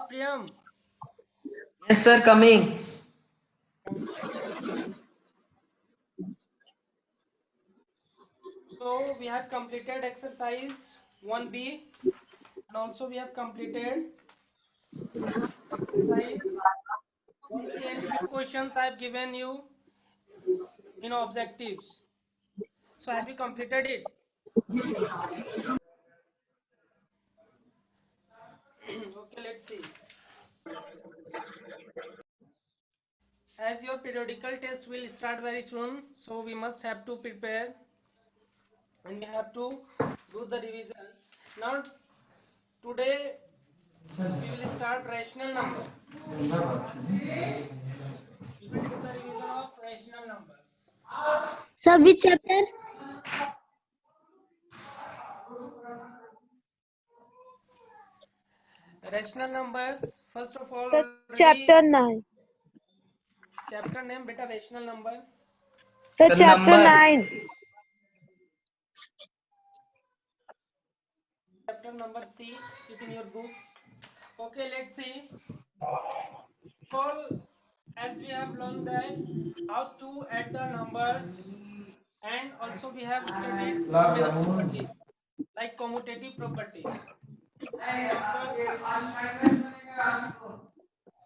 Priyam. Yes, sir, coming. So we have completed exercise 1B and also we have completed exercise 1C and few questions I have given you in objectives. So have you completed it? Okay, let's see. As your periodical test will start very soon, so we must have to prepare and we have to do the revision. Now today we will start rational number. We will do the revision of rational numbers. Sir, which chapter? Rational numbers, first of all, Sir, already chapter 9. chapter name beta rational number. Sir, The chapter number. 9. Chapter number C, keep in your book. Okay, let's see. All, as we have learned that how to add the numbers, and also we have studied some other properties like commutative properties. As per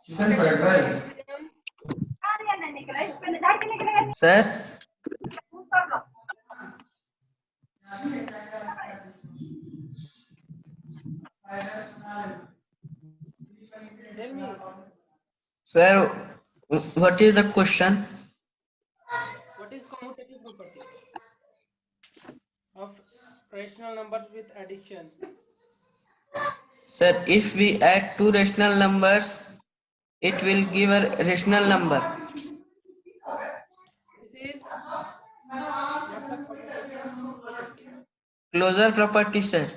Chicken fried rice. Sir. tell me Sir, what is the question? what is commutative property of rational numbers with addition. Sir, if we add two rational numbers, it will give a rational number. This is matlab commutative property. Closure property, sir.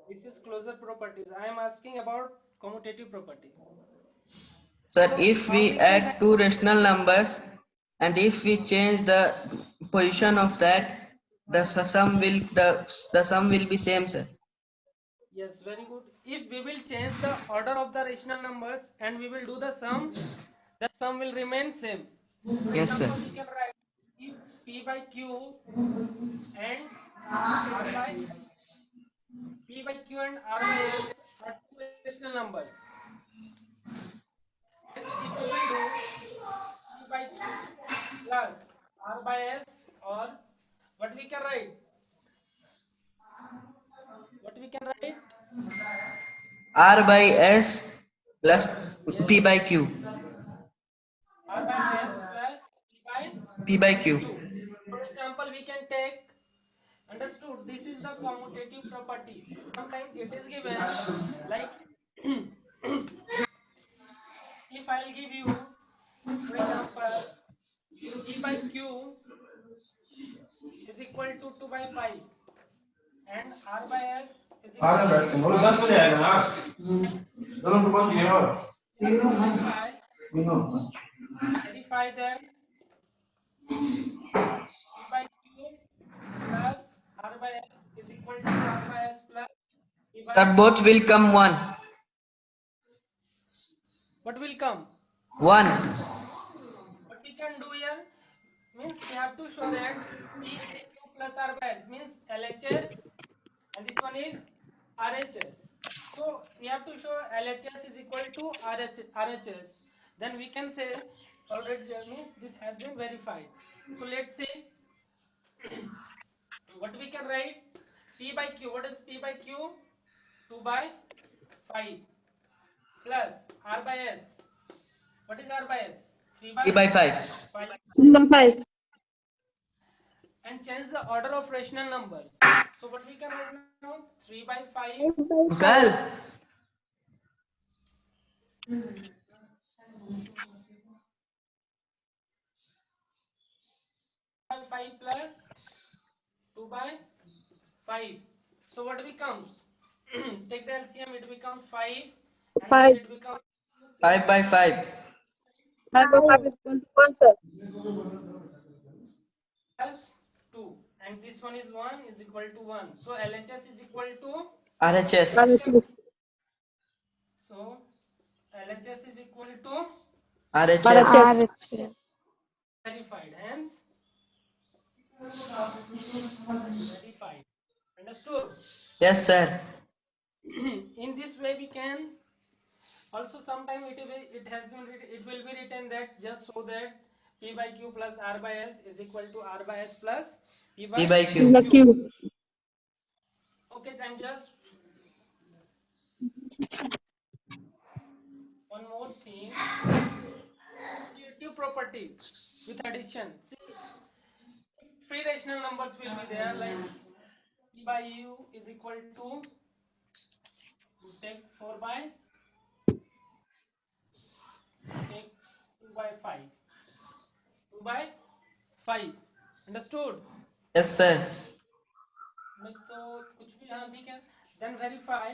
This is closure properties. I am asking about commutative property. Sir, So if how we we can add two rational numbers and if we change the position of that, the sum will be same, sir. Yes, very good. If we will change the order of the rational numbers and we will do the sum will remain same. For Yes, sir. example, we can write if P by Q and R by P by Q and R by S are two rational numbers. Then if we will do P by Q plus R by S, or what we can write? What we can write? R by S plus Yes. P by Q. R by S plus P by Q. Q. For example, we can take, understood, this is the commutative property. Sometimes it is given like if I'll give you, for example, P by Q is equal to 2 by 5 and R by S is equal to 3 by 5. Verify that P by Q plus R by S is equal to R by S plus P by Sir, Q. both will come 1. What will come? 1. What we can do here means we have to show that P by Q plus R by S means LHS and this one is RHS. So we have to show LHS is equal to RHS. Then we can say already means this has been verified. So let's see what we can write. P by Q. What is P by Q? 2 by 5 plus R by S. What is R by S? 3 3 by 5. 5. 5. And change the order of rational numbers. So what we can write now? 3 by 5 Girl. 5 plus 2 by 5. So what becomes? Take the LCM, it becomes 5 and 5. here it becomes 5 by 5. 5 by 5 is equal to 1, sir. plus 2 and and this one is 1 is equal to 1. So LHS is equal to, RHS. RHS. so LHS is equal to RHS. RHS. verified, hence verified. Understood? Yes, sir. In this way we can also sometime it has been it will be written that just so that P by Q plus R by S is equal to R by S plus P by P by The Q. Q. Okay, I'm just one more thing. Associative properties with addition. See, three rational numbers will be there, like P by U is equal to, you take 4 by, take 2 by 5. 2 by 5. Understood? Yes, sir. मैं तो कुछ भी हाँ ठीक है. Then verify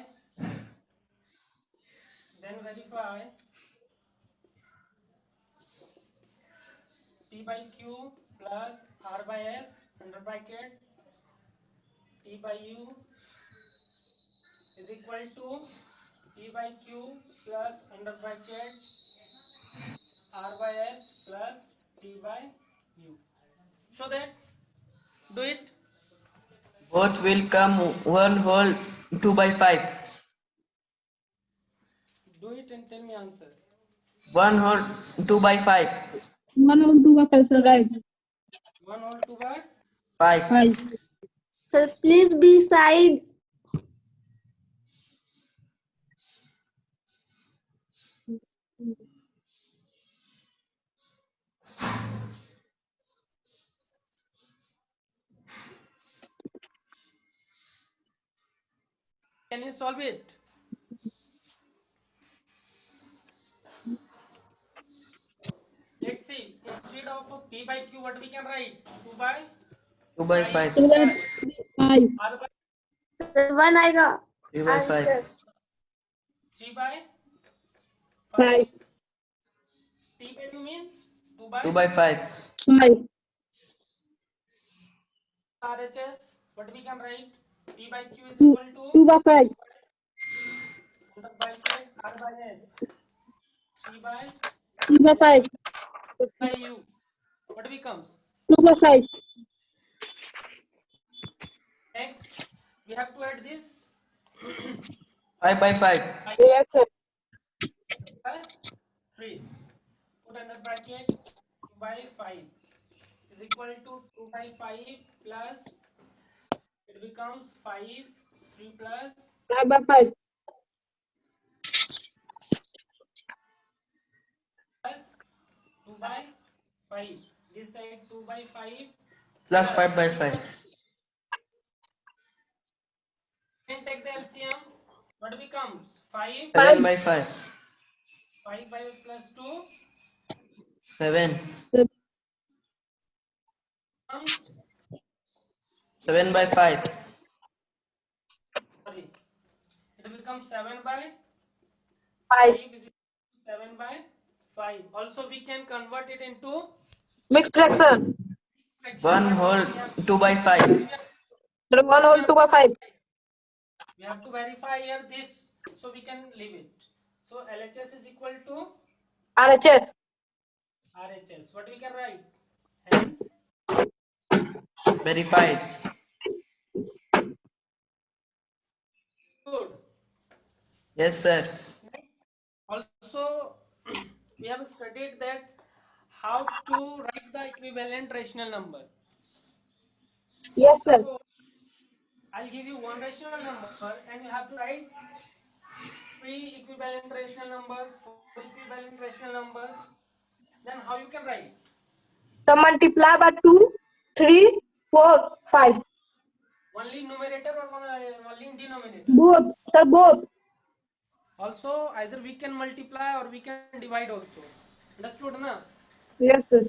P by Q plus R by S under bracket P by U is equal to P by Q plus under bracket R by S plus P by U. Show that. Do it. Both will come 1 whole 2 by 5. Do it and tell me answer. 1 whole 2 by 5. 1 whole 2 by 5, sir, right? 1 whole 2 by 5. 5. Sir, please be side. Can you solve it? Let's see. Instead of P by Q, what we can write? 2 by 2 by 5. 2 by 5. R by Sir, one आएगा. 3 by 5. Answer. 3 by 5. T by 2 means 2 by 2 by 5. 5. RHS. What we can write? P by Q is 2. equal 2 to by 5. under bracket R by S. 3 by 3 by 5. U. What becomes? 2 by 5. Next, we have to add this 5 by 5. Yes, sir. by 3. Put under bracket 2 by 5 is equal to 2 by 5 plus it becomes 5, 3 plus 5 by 5. plus 2 by 5. This side 2 by 5 Plus 5 by 5. Then take the LCM. What becomes? 5. 7 by 5. 5 by plus 2 7. becomes 7 by 5. sorry. It becomes 7 by 5. 5 is equal to 7 by 5. Also we can convert it into Mixed fraction. One whole 2 by 5. Sir, 1 whole 2 by 5. We have to verify here this, so we can leave it. So LHS is equal to RHS. RHS. What we can write? Hence, Verified. good. Yes, sir. Also, we have studied that how to write the equivalent rational number. Yes, sir. So, I'll give you one rational number and you have to write 3 equivalent rational numbers, 4 equivalent rational numbers. Then how you can write? So multiply by 2, 3, 4, 5. Only numerator or only denominator? Both. Sir, both. Also, either we can multiply or we can divide also. Understood, na? Yes, sir.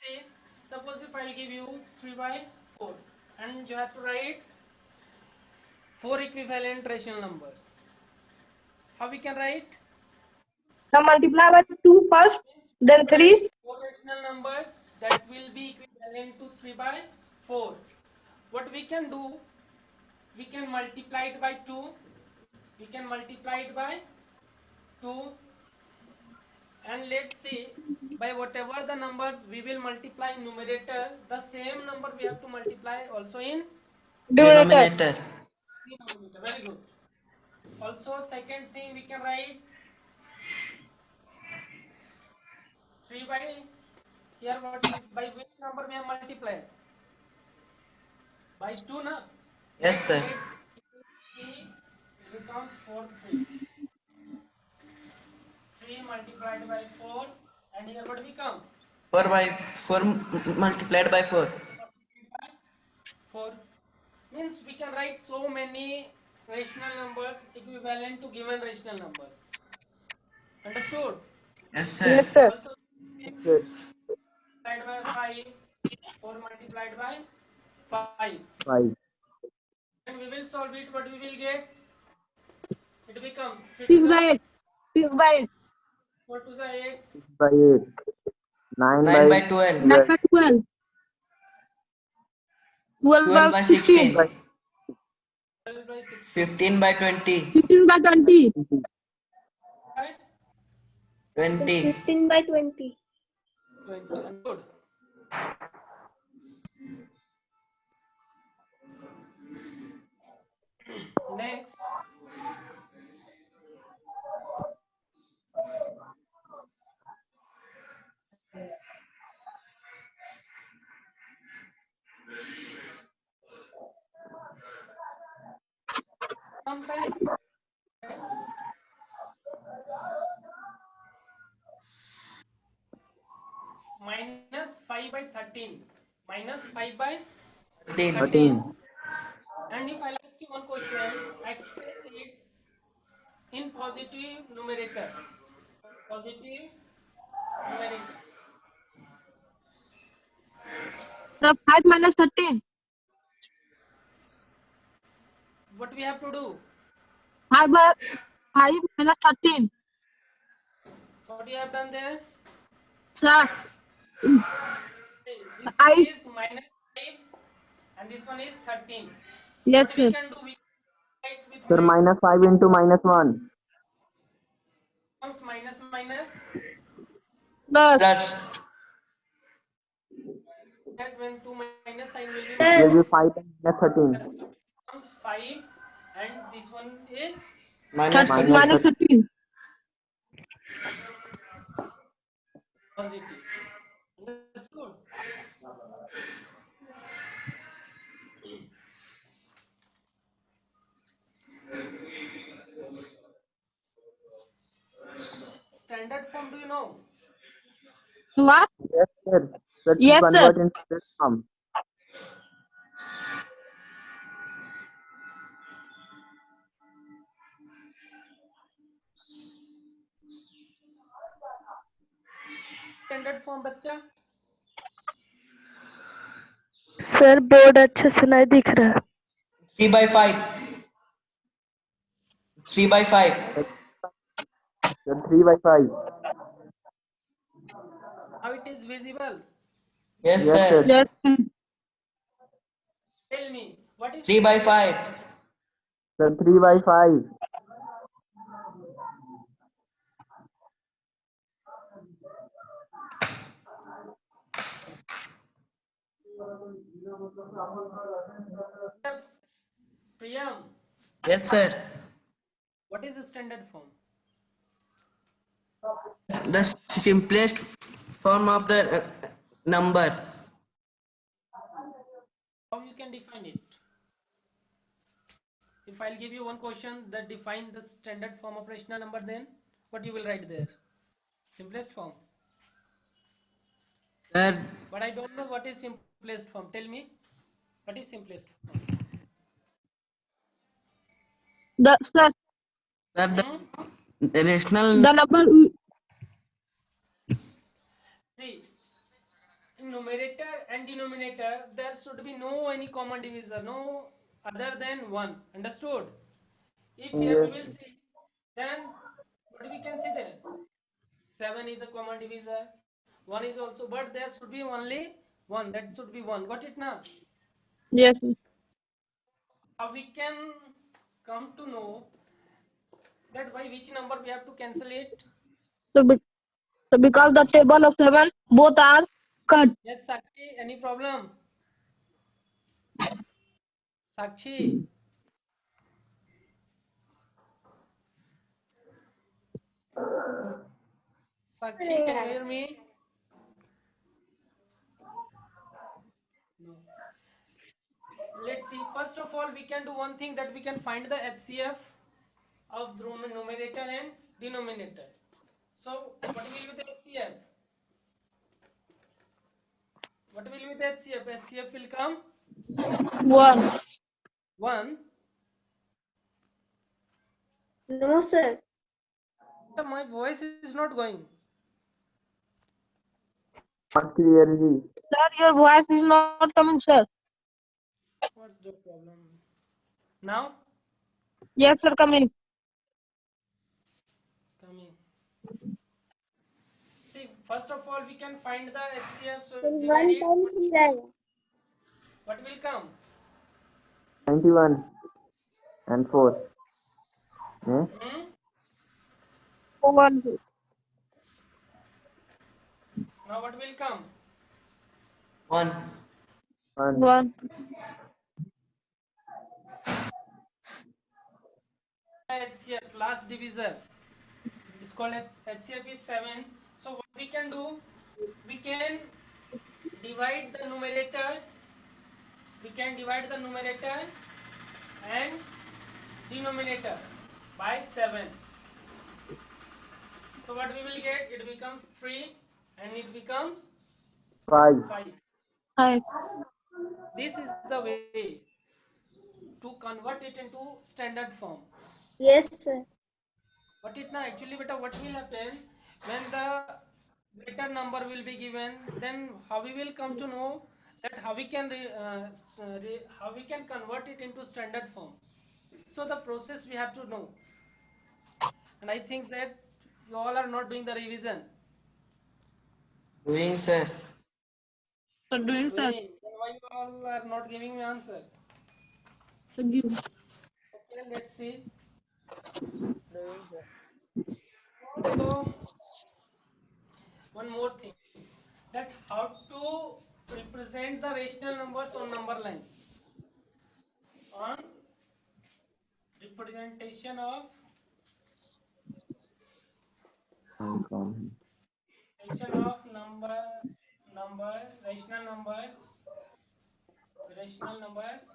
Say, suppose if I'll give you 3 by 4 and you have to write 4 equivalent rational numbers. How we can write? Now multiply by 2 first, then 3. 4 rational numbers that will be equivalent to 3 by 4. what we can do, we can multiply it by 2. We can multiply it by 2, and let's see, by whatever the numbers we will multiply in numerator, the same number we have to multiply also in Denominator. denominator. Very good. Also, second thing we can write 3 by, here what is, by which number we have multiplied? By 2 na? Yes, sir. 3 becomes 4 3. 3 multiplied by 4, and here what becomes? 4 multiplied by 4. 4. Means we can write so many rational numbers equivalent to given rational numbers. Understood? Yes, Yes, sir. sir. Also, Sir. multiplied by 5, 4 multiplied by 5. 5. And we will solve it, what we will get? It becomes 3 to 6 the by 8. 6 by 8. 4 to the 8, 6 by 8. 9 9 by by 12. 9 12. by 12. 12 12 by by 16. 16. 12 by 6, 15 by 20. 15 by 20. right? 20. 15 by 20. 20. And good. Next, sometimes minus 5 by 13. Minus 5 by 13. 13. And if I ask you one question, express it in positive numerator. Positive numerator. The 5 minus 13. What we have to do? 5 by 5 minus 13. What we have done there? Sir, This I- one is minus 5 and this one is 13. yes, What we sir. can do? We write with Sir, minus 5 into minus 1. comes minus minus. Plus, Plus. That when 2 minus sign will be It will be Yes. 5 minus 13. comes 5, and this one is Minus 13 Minus 13. minus 13. positive. Understood? Standard form, do you know? What? Yes, sir. Sir, to Yes, sir. convert into this form. Standard form, बच्चा. Sir board अच्छे से नहीं दिख रहा है 3 by 5. 3 by 5. Sir, 3 by 5. Now it is visible. Yes, Yes, sir. sir. Yes, sir. Tell me, what is 3 by standard 5. form? Sir, 3 by 5. Priyam, Yes, sir. what is the standard form? The simplest form of the number. How you can define it? If I'll give you one question that define the standard form of rational number, then what you will write there? Simplest form. Sir, But I don't know what is simplest form. Tell me, what is simplest form? The, sir, sir, Hmm? the rational the number, See, in numerator and denominator, there should be no any common divisor, no other than 1. Understood? If here we will see, then what we can see there? 7 is a common divisor, 1 is also, but there should be only 1. That should be 1. Got it now? Yes. How we can come to know that by which number we have to cancel it? So, so because the table of 7 both are cut. Yes, Sakshi, any problem? Sakshi, Sakshi, can you hear me? No. Let's see. First of all, we can do one thing, that we can find the HCF of the numerator and denominator. So, what will be the HCF? What will be the HCF? HCF will come 1. 1. No, sir. My voice is not going. Not clearly. Sir, your voice is not coming, sir. What's the problem? Now? Yes, sir, coming. Coming. See, first of all, we can find the HCF. So, In divide one it. time समझाएगा. What will come? 91 and 4. Eh? Hmm? 1. Now, what will come? 1. 1. 1. HCF, last divisor. It's called HCF is 7. So, what we can do? We can divide the numerator. We can divide the numerator and denominator by 7. So what we will get? It becomes 3 and it becomes 5. 5. 5. This is the way to convert it into standard form. Yes, sir. But it now actually, beta, what will happen when the greater number will be given? Then how we will come to know that how we can how we can convert it into standard form? So the process we have to know, and I think that you all are not doing the revision. Doing, sir. So doing, sir. Doing. Then why you all are not giving me answer? So give. Okay, let's see. So one more thing, that how to represent the rational numbers on number line. On representation of number rational numbers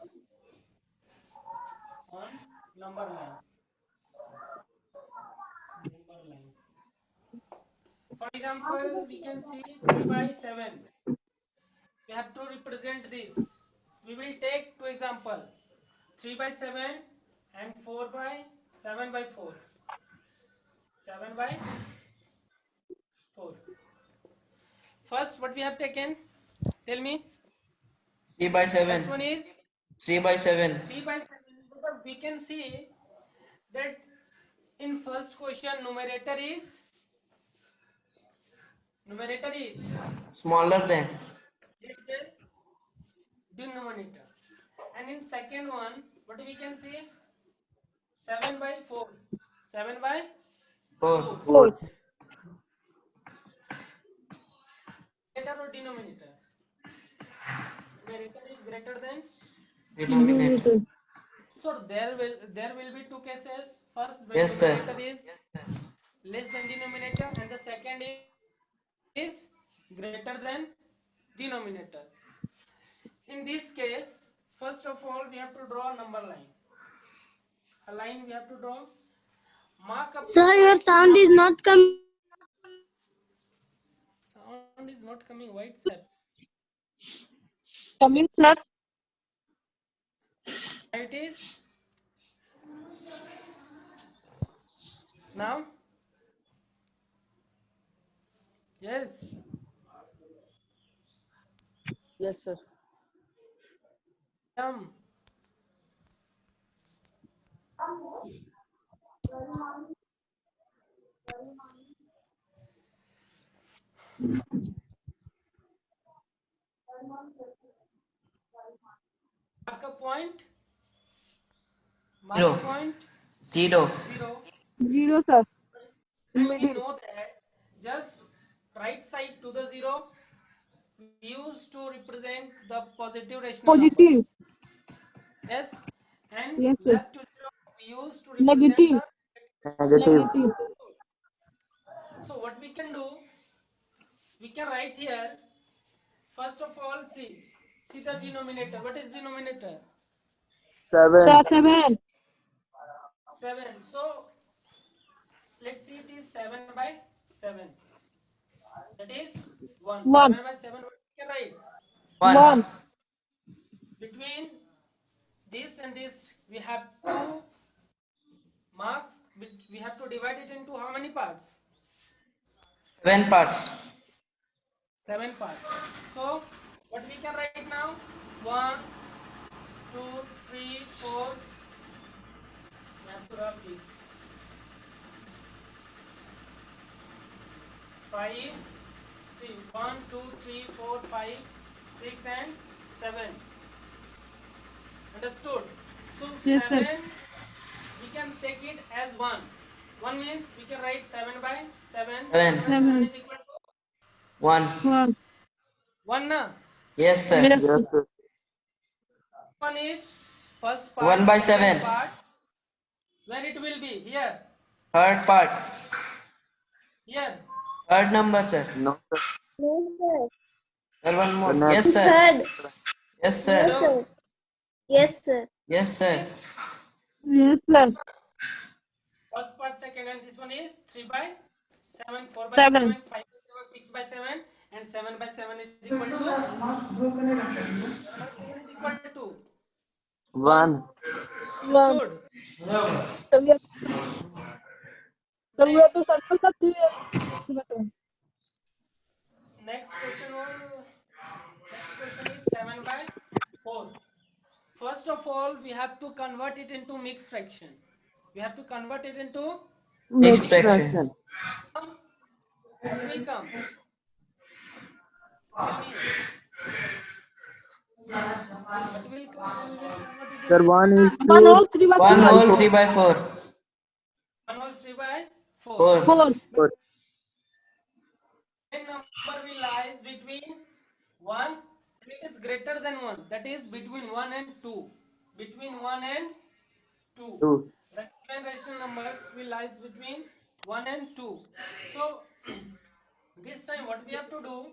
on number line. For example, we can see 3 by 7. We have to represent this. We will take two example, 3 by 7 and 4 by 7 by 4. 7 by 4. First, what we have taken? Tell me. 3 by 7. First one is 3 by 7. 3 by 7. Because we can see that in first question numerator is Smaller than. less than denominator. And in second one, what we can see? 7 by 4. 7 by 4. 4. numerator or denominator? Numerator is greater than. Denominator. So there will be two cases. First, when Yes, sir. numerator is less than denominator, and the second is greater than denominator. In this case, first of all, we have to draw a number line. A line we have to draw. Mark up. Sir, your sound is not coming. Sound is not coming. WhatsApp. Coming, sir. It is now. Yes. Yes, sir. Come. Mark a point. Mark Zero. a point. 0. 0. 0, sir. And we Middle. know that just right side to the 0 we used to represent the positive rational Positive. numbers. Yes. And Yes, sir. left to 0 we used to represent Negative. the Negative. Negative. So what we can do, we can write here. First of all, see the denominator. What is denominator? 7. Sir, 7. 7. So let's see, it is 7 by 7. That is 1. 1. 7 by 7. What we can write? 1. 1. Between this and this, we have to mark. We have to divide it into how many parts? 7 parts. 7 parts. So what we can write now? 1, 2, 3, 4. We have to rub this. 5. See, 1, 2, 3, 4, 5, 6, and 7. Understood? So Yes, sir. 7, we can take it as 1. 1 means we can write 7 by 7. 7. 7 is equal to 1. 1. 1 na? Yes, sir. Yes. Yes, sir. 1 is first part. 1 by second 7. part. When it will be? Here. Third part. Here. Third number, sir. No, sir. No, sir. Sir, one more. The Yes, sir. Third. Yes, Yes, sir. sir. Yes, sir. Yes, sir. Yes, sir. First part, second, and this one is 3 by 7, 4 by 7. 7, 5 by 7, 6 by 7, and 7 by 7 is equal to 7 is equal to 1. 1. Understood? So we have to circle the 3 button. Next question is 7 by 4. First of all, we have to convert it into mixed fraction. We have to convert it into Mixed fraction. what will come? Tell me. What will come? We will convert it Sir, into 1 is 1 whole 3. 3 by 1 4. whole 3 by 4. 1 whole 3 by 4. 4. 4. 4. When number will lies between 1 and it is greater than 1, that is between 1 and 2. Between 1 and 2. 2. The given rational numbers will lies between 1 and 2. So this time what we have to do,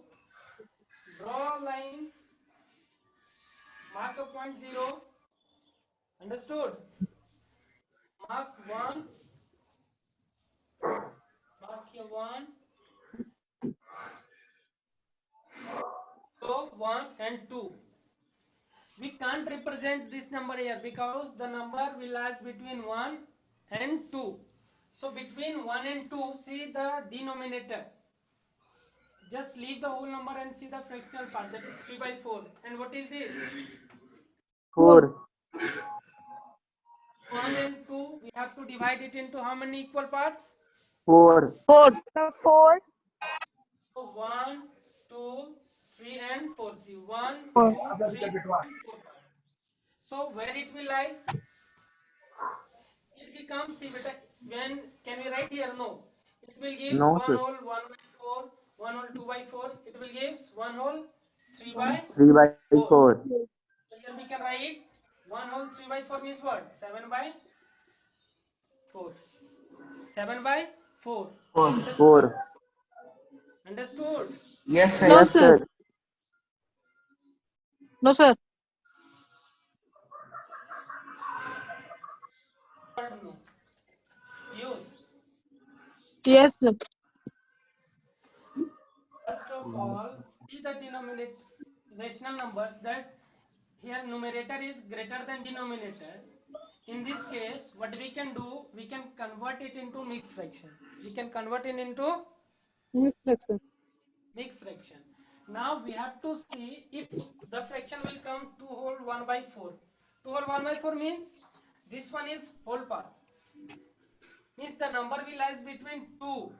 draw a line, mark a point 0. Understood? Mark 1, mark here 1. So 1 and 2. We can't represent this number here because the number will lie between 1 and 2. So between 1 and 2, see the denominator. Just leave the whole number and see the fractional part, that is 3 by 4. And what is this? 4. 1 and 2, we have to divide it into how many equal parts? 4. 4. So 1, 2, 3 and 4. See 1, 4. 2, 3 and 4. So where it will lies? It becomes, see beta, when can we write here? No. It will give No, 1 sir. whole 1 by 4, 1 whole 2 by 4. It will give 1 whole 3 by 3 by 4. 4. So here we can write 1 whole 3 by 4 means what? 7 by 4. 7 by 4. 4. 4. Understood? Yes, sir. No, Yes, sir. sir. No, sir. No. Use. Yes, sir. First of all, see the denominator rational numbers, that here numerator is greater than denominator. In this case, what we can do, we can convert it into mixed fraction. We can convert it into Yes, sir. mixed fraction. Now we have to see if the fraction will come 2 whole 1 by 4. 2 whole 1 by 4 means this one is whole part. Means the number will lies between 2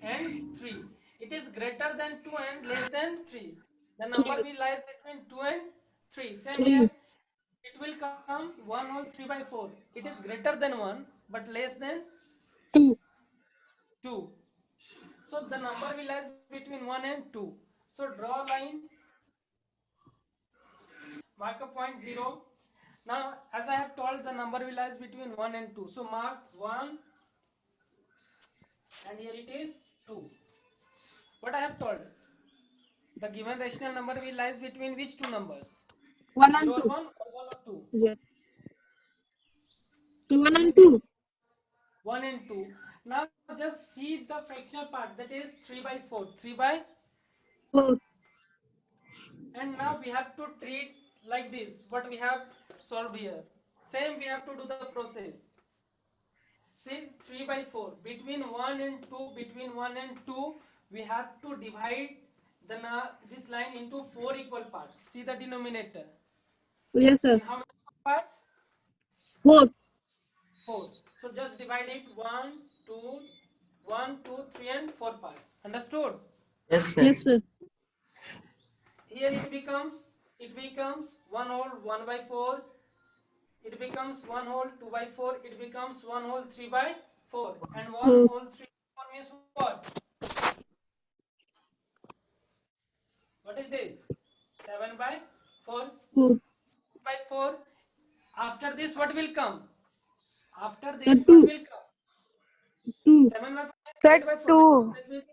and 3. It is greater than 2 and less than 3. The number will lies between 2 and 3. Same 3. here. it will come 1 whole 3 by 4. It is greater than 1 but less than 2. 2. So the number will lies between 1 and 2. So draw a line, mark a point 0. Now as I have told, the number will lies between 1 and 2. So mark 1 and here it is 2. What I have told, the given rational number will lies between which two numbers? 1 and 0 or 2. 1 or 1 or 2? Yes. So 1 and 2. 1 and 2. Now just see the fractional part, that is 3 by 4. 3 by, 4. and now we have to treat like this what we have solved here. Same we have to do the process. See 3 by 4 between 1 and 2, between 1 and 2 we have to divide this line into 4 equal parts. See the denominator. Yes, sir. In how many parts? 4. 4. So just divide it 1, 2, 1, 2, 3 and 4 parts. Understood? Yes, sir. Yes, sir. Here it becomes 1 whole 1 by 4. It becomes 1 whole 2 by 4. It becomes 1 whole 3 by 4. And 1 Hmm. whole 3 by 4 means what? What is this? 7 by 4. 4. By 4. After this, what will come? After Sir, this, 2. what will come? 2. 7 by 4. Sir, 8 by 4. 2. That will come.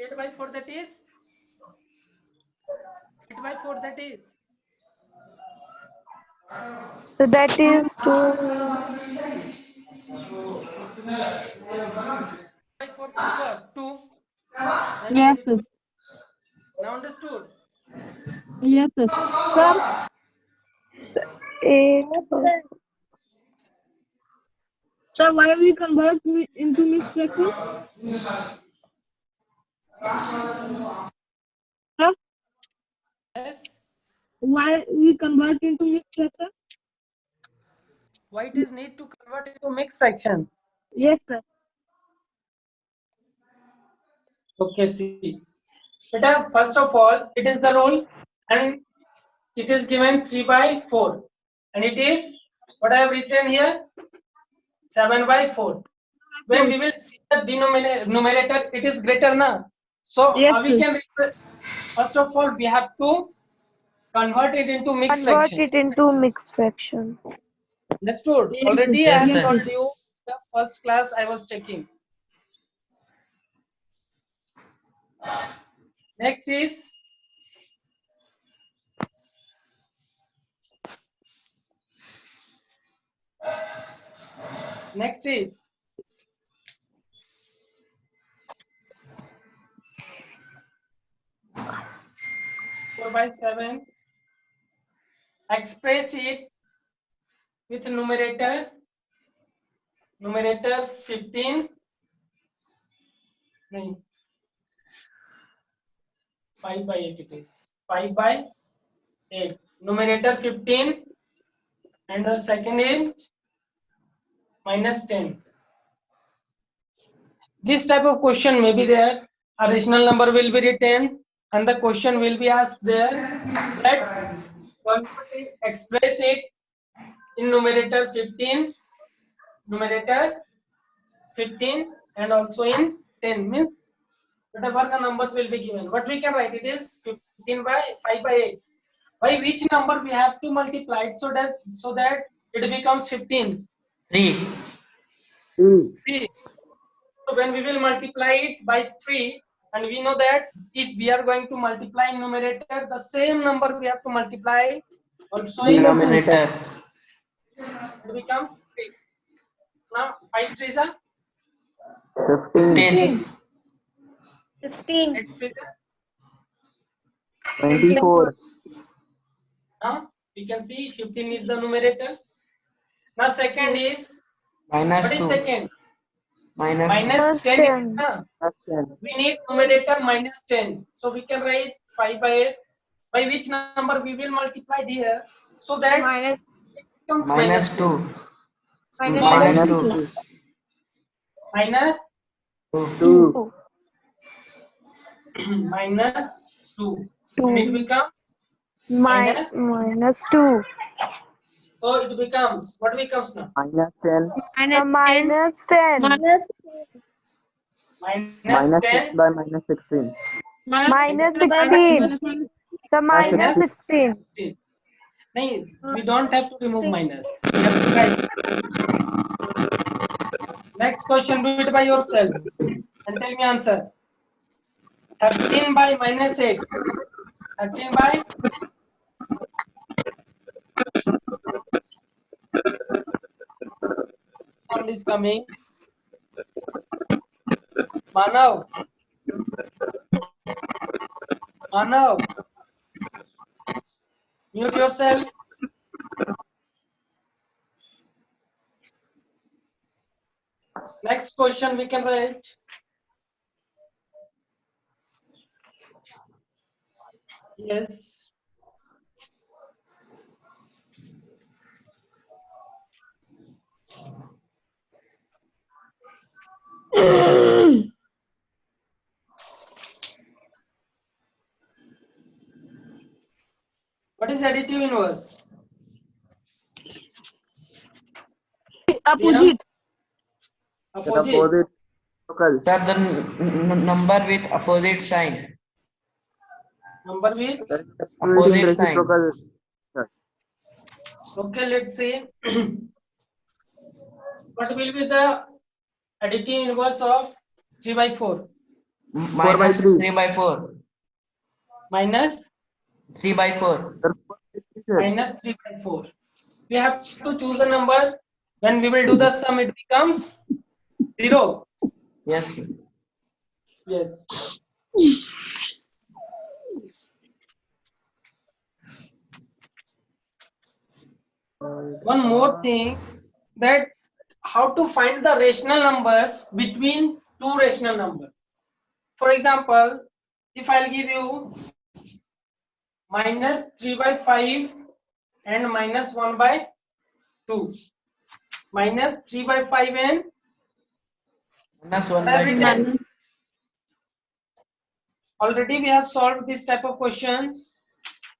8 by 4, that is 8 by 4, that is So that is 2. by 4 is what? 2. And Yes, sir. now understood? Yes, sir. Sir, Sir, why we convert into mixed fraction? Sir, Yes. why we convert into mixed fraction? Why it is need to convert into mixed fraction? Yes, sir. Okay, see. Beta, first of all, it is the rule and it is given 3 by 4. And it is, what I have written here, 7 by 4. When we will see the numerator, it is greater now. So Yes, how we sir. can, first of all, we have to convert it into mixed convert fraction. it into mixed fraction. Understood? Yes, Already sir. I have Yes, sir. told you the first class I was taking. Next is next is 4 by 7. Express it with numerator 15. No, 5 by 8 it is. 5 by 8. Numerator 15 and the second is minus 10. This type of question may be there. A rational number will be written and the question will be asked there that express it in numerator 15 and also in 10, means whatever the numbers will be given. What we can write, it is 15 by 5 by 8. By which number we have to multiply it so that it becomes 15? 3. 3. So when we will multiply it by 3, and we know that if we are going to multiply in numerator, the same number we have to multiply also in Denominator. it becomes 3. Now 5 3s are 15, 15. 8 3s are. 24, Now we can see 15 is the numerator. Now second is, Minus what is 2. second? Minus 2. Minus 10 is, 10. plus 10, we need numerator minus 10. So we can write 5 by 8. By which number we will multiply here so that Minus, it becomes Minus 2. minus Minus minus 2. 2, minus 2, minus 2. And it 2. becomes Minus 2. So it becomes, what becomes now? minus 10 minus 10. Minus Minus minus 6 10 by minus 16 Minus by 16. So minus minus 16. 16. No, we don't have to remove 16. minus. We have to write. Next question, do it by yourself and tell me answer. 13 by minus 8. 13 by sound is coming. Manav. Manav. Mute yourself. Next question we can write. Yes. What is additive inverse? Opposite. the Opposite. opposite local Sir, the number with opposite sign. Number with. that is Opposite in sign. reciprocal. Sir. Okay, let's see. What will be the additive inverse of 3 by 4? by Minus 3. 3 by 4. Minus 3 by 4. Sir, minus 3 by 4. We have to choose a number. When we will do the sum, it becomes 0. Yes, sir. Yes. One more thing, that how to find the rational numbers between two rational numbers. For example, if I'll give you minus 3 by 5 and minus 1 by 2. Minus 3 by 5 and Minus 1 what I've by written? 10. Already we have solved this type of questions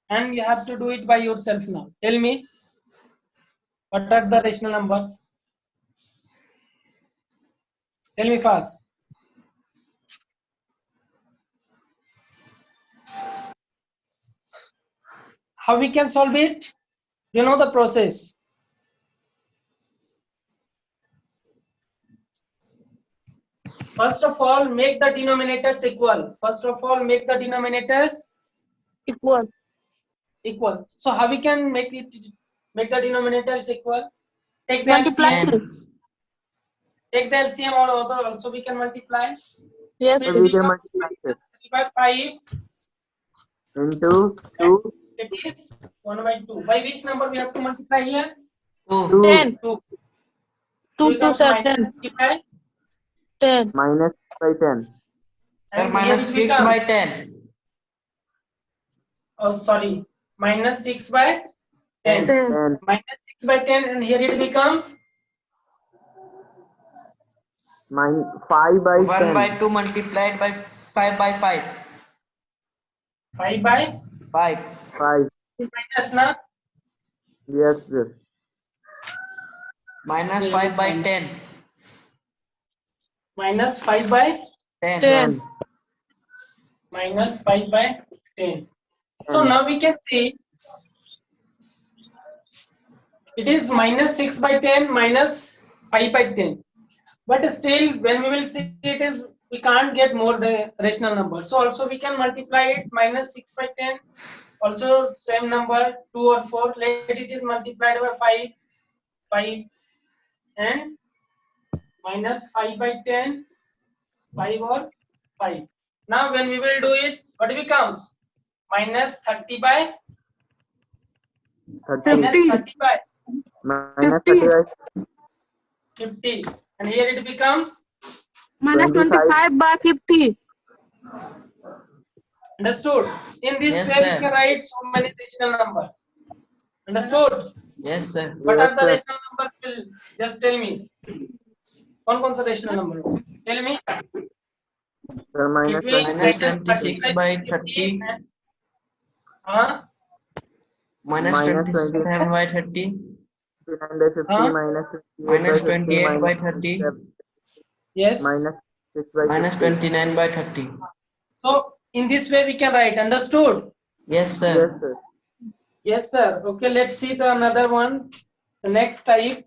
and you have to do it by yourself now. Tell me, what are the rational numbers? Tell me fast. How we can solve it? You know the process. First of all, make the denominators equal. First of all, make the denominators Equal. equal. So how we can make the denominators equal? Take the Multiply. LCM. Take the LCM or also we can multiply. Yes. It we can becomes multiply 3 by 5. into 2 It is 1 by 2. By which number we have to multiply here? 2. 10. 2. 2 to Becomes 7. minus 3 by 10. minus by 10 Sir, and minus here it 6 by becomes, 10. oh sorry, minus 6 by 10. 10. 10 Minus 6 by 10 and here it becomes 5 by 1 10 by 2 multiplied by 5 by 5. 5 by 5. 5 minus na? yes yes Minus 5 by 10. Minus 5 by 10. 10. minus 5 by 10. So now we can see it is minus 6 by 10 minus 5 by 10. But still, when we will see it is, we can't get more the rational number. So also we can multiply it minus 6 by 10. Also same number 2 or 4. Let it is multiplied by 5 and minus 5 by 10, 5 or 5. Now when we will do it, what becomes? Minus 30 by 30 minus 30 by minus 50. 30 by 50. And here it becomes, Minus 25 by 50. understood? In this Yes, way sir. we can write so many rational numbers. Understood? Yes, sir. What Yes, are the sir. rational numbers? Will just tell me. कौन सा rational number? Tell me. sir, minus Between 20 Minus minus 26 by 30. and Minus minus 27 by 30. 29 by 50 Huh? minus 28 by 30 Yes. minus 6 by minus 50. 29 by 30. So in this way we can write. Understood? Yes, sir. Yes, sir. Yes, sir. Okay, let's see the another one. The next type.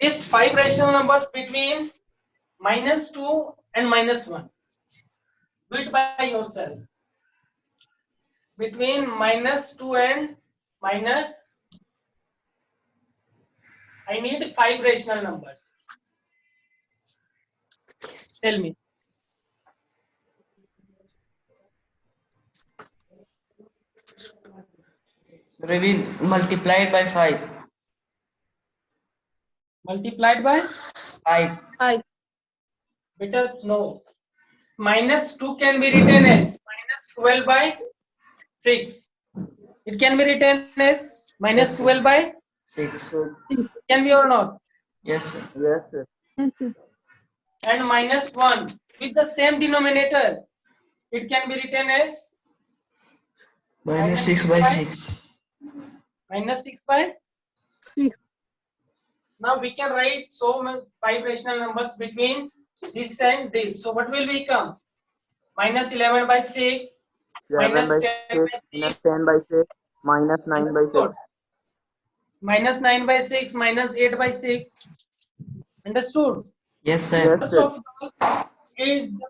List 5 rational numbers between -2 and -1. Do it by yourself. Between -2 and minus. I need 5 rational numbers. Tell me. So we will multiply it by 5. Multiplied by? 5. 5. Better no. -2 can be written as -12 by 6. It can be written as Yes, sir. -12 by 6. can be or not. Yes, sir. Yes, sir. And -1 with the same denominator. It can be written as Minus 6 by 6. -6 by 6. Now we can write so many 5 rational numbers between this and this. So what will become? -11 by 6, 11 by -10 6, by 6, minus 10 by 6, minus 9 by 6. -9 by 6, -8 by 6. Understood? Yes, sir. Yes, First sir. of all is the